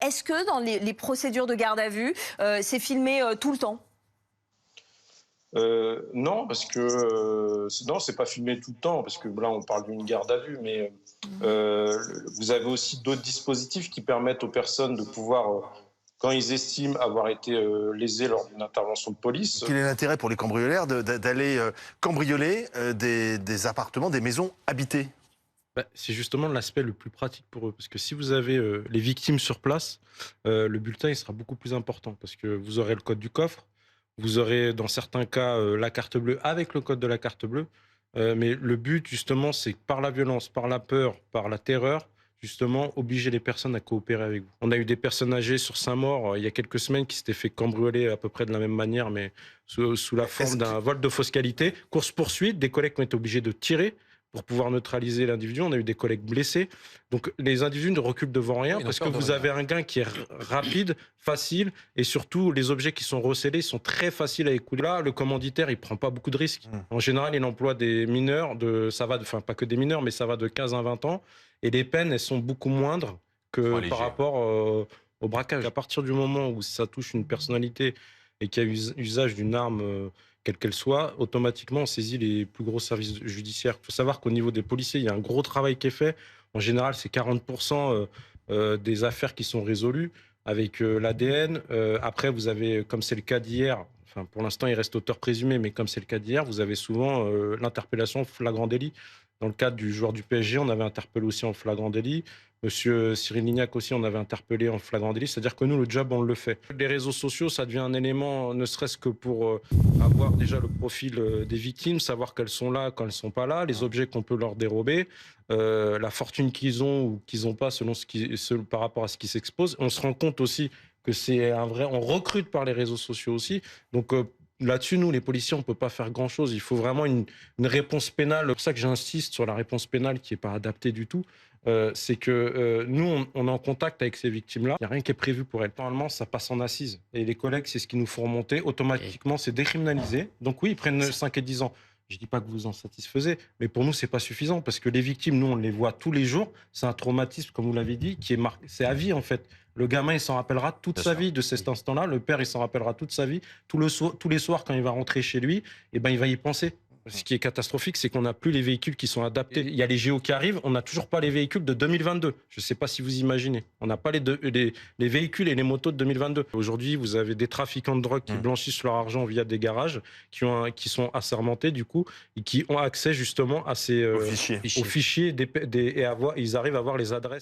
Est-ce que dans les procédures de garde à vue, c'est filmé tout le temps? Non, parce que non, c'est pas filmé tout le temps, parce que là, on parle d'une garde à vue, mais vous avez aussi d'autres dispositifs qui permettent aux personnes de pouvoir, quand ils estiment avoir été lésés lors d'une intervention de police. Quel est l'intérêt pour les cambrioleurs d'aller cambrioler des appartements, des maisons habitées? Bah, c'est justement l'aspect le plus pratique pour eux. Parce que si vous avez les victimes sur place, le bulletin il sera beaucoup plus important. Parce que vous aurez le code du coffre, vous aurez dans certains cas la carte bleue avec le code de la carte bleue. Mais le but, justement, c'est que par la violence, par la peur, par la terreur, justement, obliger les personnes à coopérer avec vous. On a eu des personnes âgées sur Saint-Maur il y a quelques semaines qui s'étaient fait cambrioler à peu près de la même manière, mais sous la forme d'un vol de fausse qualité. Course-poursuite, des collègues qui ont été obligés de tirer pour pouvoir neutraliser l'individu. On a eu des collègues blessés. Donc les individus ne reculent devant rien parce que vous avez un gain qui est rapide, facile et surtout les objets qui sont recélés sont très faciles à écouler. Là, le commanditaire, il prend pas beaucoup de risques. En général, il emploie des mineurs, enfin pas que des mineurs, mais ça va de 15 à 20 ans et les peines, elles sont beaucoup moindres que par rapport au braquage. À partir du moment où ça touche une personnalité et qu'il y a usage d'une arme quelle qu'elle soit, automatiquement, on saisit les plus gros services judiciaires. Il faut savoir qu'au niveau des policiers, il y a un gros travail qui est fait. En général, c'est 40% des affaires qui sont résolues avec l'ADN. Après, vous avez, comme c'est le cas d'hier, enfin, pour l'instant, il reste auteur présumé, mais comme c'est le cas d'hier, vous avez souvent l'interpellation flagrant délit. Dans le cadre du joueur du PSG, on avait interpellé aussi en flagrant délit. Monsieur Cyril Lignac aussi, on avait interpellé en flagrant délit. C'est-à-dire que nous, le job, on le fait. Les réseaux sociaux, ça devient un élément, ne serait-ce que pour avoir déjà le profil des victimes, savoir qu'elles sont là quand elles sont pas là, les objets qu'on peut leur dérober, la fortune qu'ils ont ou qu'ils n'ont pas par rapport à ce qui s'expose. On se rend compte aussi que c'est un vrai... On recrute par les réseaux sociaux aussi. Donc... là-dessus, nous, les policiers, on ne peut pas faire grand-chose. Il faut vraiment une réponse pénale. C'est pour ça que j'insiste sur la réponse pénale qui n'est pas adaptée du tout. C'est que nous, on est en contact avec ces victimes-là. Il n'y a rien qui est prévu pour elles. Normalement, ça passe en assises. Et les collègues, c'est ce qui nous font remonter. Automatiquement, c'est décriminalisé. Donc oui, ils prennent 5 et 10 ans. Je ne dis pas que vous en satisfaisez, mais pour nous, ce n'est pas suffisant. Parce que les victimes, nous, on les voit tous les jours. C'est un traumatisme, comme vous l'avez dit, qui est marqué. C'est à vie, en fait. Le gamin, il s'en rappellera toute sa vie de cet instant-là. Le père, il s'en rappellera toute sa vie. Tous les soirs, quand il va rentrer chez lui, eh ben, il va y penser. Ce qui est catastrophique, c'est qu'on n'a plus les véhicules qui sont adaptés. Il y a les JO qui arrivent, on n'a toujours pas les véhicules de 2022. Je ne sais pas si vous imaginez. On n'a pas les véhicules et les motos de 2022. Aujourd'hui, vous avez des trafiquants de drogue qui blanchissent leur argent via des garages, qui sont assermentés du coup, et qui ont accès justement à ces, Au fichier. aux fichiers et ils arrivent à voir les adresses.